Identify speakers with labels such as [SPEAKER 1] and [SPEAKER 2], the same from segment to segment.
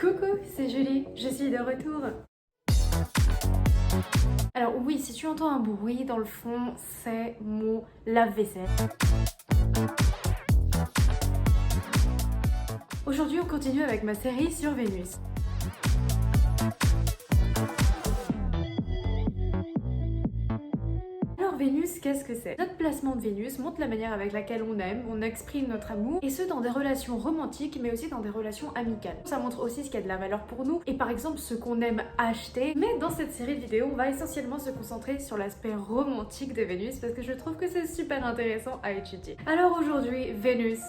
[SPEAKER 1] Coucou, c'est Julie, je suis de retour. Alors oui, si tu entends un bruit dans le fond, c'est mon lave-vaisselle. Aujourd'hui, on continue avec ma série sur Vénus. Alors Vénus, qu'est-ce que c'est? Notre placement de Vénus montre la manière avec laquelle on aime, on exprime notre amour, et ce dans des relations romantiques, mais aussi dans des relations amicales. Ça montre aussi ce qui a de la valeur pour nous, et par exemple ce qu'on aime acheter. Mais dans cette série de vidéos, on va essentiellement se concentrer sur l'aspect romantique de Vénus, parce que je trouve que c'est super intéressant à étudier. Alors aujourd'hui, Vénus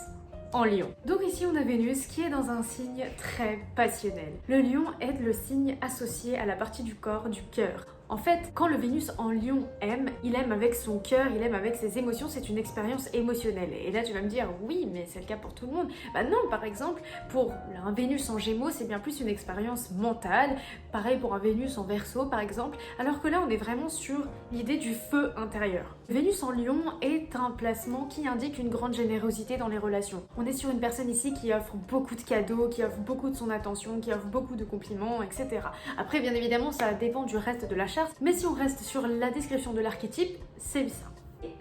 [SPEAKER 1] en Lion. Donc ici on a Vénus qui est dans un signe très passionnel. Le Lion est le signe associé à la partie du corps du cœur. En fait, quand le Vénus en Lion aime, il aime avec son cœur, il aime avec ses émotions, c'est une expérience émotionnelle. Et là tu vas me dire, oui, mais c'est le cas pour tout le monde. Bah non, par exemple, pour un Vénus en Gémeaux, c'est bien plus une expérience mentale. Pareil pour un Vénus en Verseau, par exemple. Alors que là, on est vraiment sur l'idée du feu intérieur. Vénus en Lion est un placement qui indique une grande générosité dans les relations. On est sur une personne ici qui offre beaucoup de cadeaux, qui offre beaucoup de son attention, qui offre beaucoup de compliments, etc. Après, bien évidemment, ça dépend du reste de la charte, mais si on reste sur la description de l'archétype, c'est ça.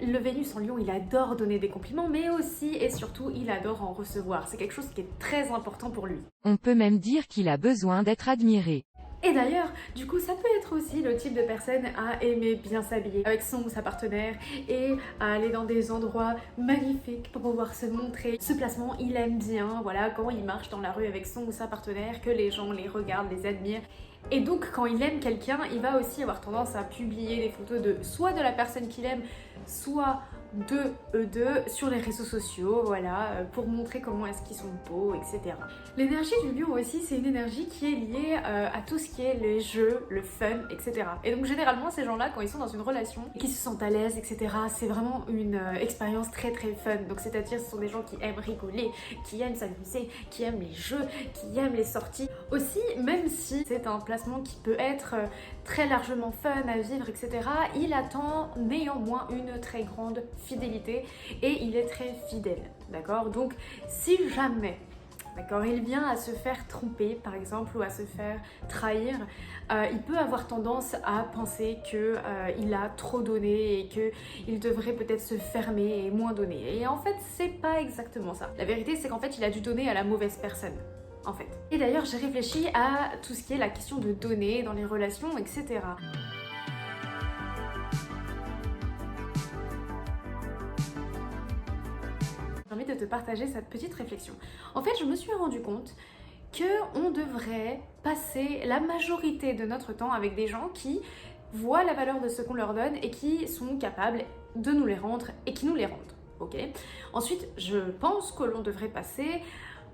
[SPEAKER 1] Le Vénus en Lion, il adore donner des compliments, mais aussi et surtout, il adore en recevoir. C'est quelque chose qui est très important pour lui.
[SPEAKER 2] On peut même dire qu'il a besoin d'être admiré.
[SPEAKER 1] Et d'ailleurs, du coup, ça peut être aussi le type de personne à aimer bien s'habiller avec son ou sa partenaire et à aller dans des endroits magnifiques pour pouvoir se montrer. Ce placement, il aime bien, voilà, quand il marche dans la rue avec son ou sa partenaire, que les gens les regardent, les admirent. Et donc, quand il aime quelqu'un, il va aussi avoir tendance à publier des photos de soit de la personne qu'il aime, soit de eux deux sur les réseaux sociaux, voilà, pour montrer comment est-ce qu'ils sont beaux, etc. L'énergie du Lion aussi, c'est une énergie qui est liée à tout ce qui est les jeux, le fun, etc. Et donc généralement, ces gens-là, quand ils sont dans une relation, qui se sentent à l'aise, etc., c'est vraiment une expérience très très fun. Donc c'est-à-dire, ce sont des gens qui aiment rigoler, qui aiment s'amuser, qui aiment les jeux, qui aiment les sorties. Aussi, même si c'est un placement qui peut être très largement fun à vivre, etc., il attend néanmoins une très grande fidélité et il est très fidèle, d'accord? Donc si jamais, d'accord, il vient à se faire tromper par exemple ou à se faire trahir, il peut avoir tendance à penser qu'il a trop donné et qu'il devrait peut-être se fermer et moins donner. Et en fait, c'est pas exactement ça. La vérité, c'est qu'en fait, il a dû donner à la mauvaise personne. En fait. Et d'ailleurs, j'ai réfléchi à tout ce qui est la question de donner dans les relations, etc. J'ai envie de te partager cette petite réflexion. En fait, je me suis rendu compte qu'on devrait passer la majorité de notre temps avec des gens qui voient la valeur de ce qu'on leur donne et qui sont capables de nous les rendre et qui nous les rendent. Ok ? Ensuite, je pense que l'on devrait passer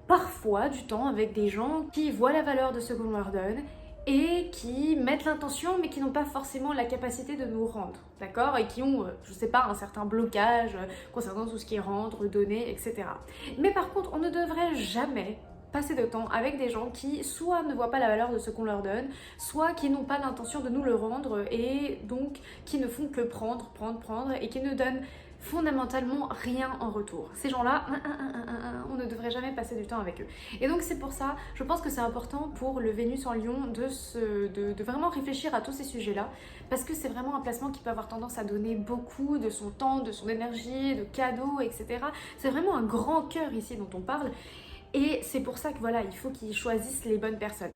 [SPEAKER 1] parfois du temps avec des gens qui voient la valeur de ce qu'on leur donne et qui mettent l'intention mais qui n'ont pas forcément la capacité de nous rendre, d'accord? Et qui ont, je sais pas, un certain blocage concernant tout ce qui est rendre, donner, etc. Mais par contre, on ne devrait jamais passer de temps avec des gens qui soit ne voient pas la valeur de ce qu'on leur donne, soit qui n'ont pas l'intention de nous le rendre et donc qui ne font que prendre et qui ne donnent fondamentalement rien en retour. Ces gens-là, on ne devrait jamais passer du temps avec eux. Et donc c'est pour ça, je pense que c'est important pour le Vénus en Lion de vraiment réfléchir à tous ces sujets-là, parce que c'est vraiment un placement qui peut avoir tendance à donner beaucoup de son temps, de son énergie, de cadeaux, etc. C'est vraiment un grand cœur ici dont on parle, et c'est pour ça que voilà, il faut qu'ils choisissent les bonnes personnes.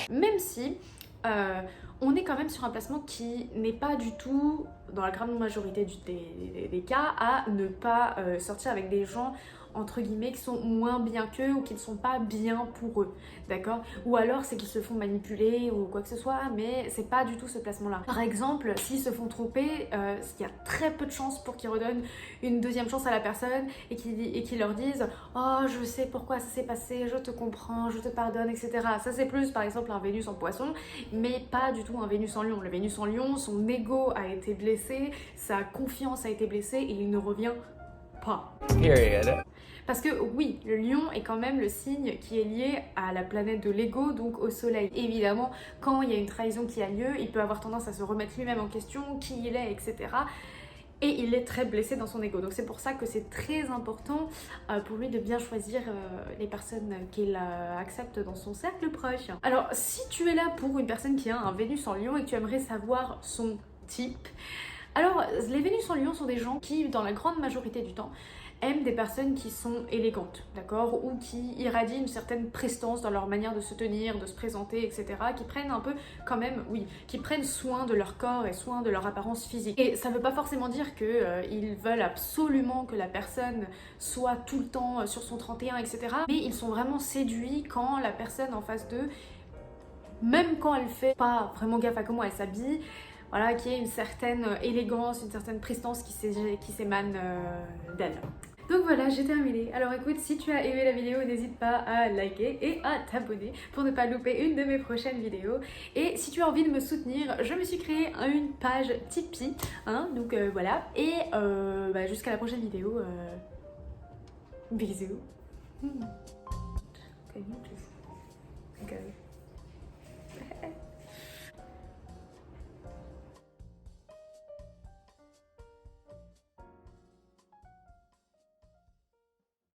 [SPEAKER 1] Même si on est quand même sur un placement qui n'est pas du tout, dans la grande majorité des cas, à ne pas sortir avec des gens entre guillemets qui sont moins bien qu'eux ou qui ne sont pas bien pour eux, d'accord? Ou alors c'est qu'ils se font manipuler ou quoi que ce soit, mais c'est pas du tout ce placement-là. Par exemple, s'ils se font tromper, il y a très peu de chances pour qu'ils redonnent une deuxième chance à la personne et qu'ils leur disent « Oh, je sais pourquoi ça s'est passé, je te comprends, je te pardonne, etc. » Ça c'est plus par exemple un Vénus en Poisson, mais pas du tout un Vénus en Lion. Le Vénus en Lion, son ego a été blessé, sa confiance a été blessée et il ne revient pas.
[SPEAKER 3] Period.
[SPEAKER 1] Parce que oui, le lion est quand même le signe qui est lié à la planète de l'ego, donc au soleil. Évidemment, quand il y a une trahison qui a lieu, il peut avoir tendance à se remettre lui-même en question, qui il est, etc. et il est très blessé dans son ego. Donc c'est pour ça que c'est très important pour lui de bien choisir les personnes qu'il accepte dans son cercle proche. Alors si tu es là pour une personne qui a un Vénus en Lion et que tu aimerais savoir son type, alors les Vénus en Lion sont des gens qui, dans la grande majorité du temps, aiment des personnes qui sont élégantes, d'accord, ou qui irradient une certaine prestance dans leur manière de se tenir, de se présenter, etc., qui prennent un peu quand même, oui, qui prennent soin de leur corps et soin de leur apparence physique. Et ça veut pas forcément dire qu'ils veulent absolument que la personne soit tout le temps sur son 31, etc., mais ils sont vraiment séduits quand la personne en face d'eux, même quand elle fait pas vraiment gaffe à comment elle s'habille, voilà, qu'il y ait une certaine élégance, une certaine prestance qui s'émane d'elle. Donc voilà, j'ai terminé. Alors écoute, si tu as aimé la vidéo, n'hésite pas à liker et à t'abonner pour ne pas louper une de mes prochaines vidéos. Et si tu as envie de me soutenir, je me suis créé une page Tipeee, hein, donc voilà. Et jusqu'à la prochaine vidéo, bisous.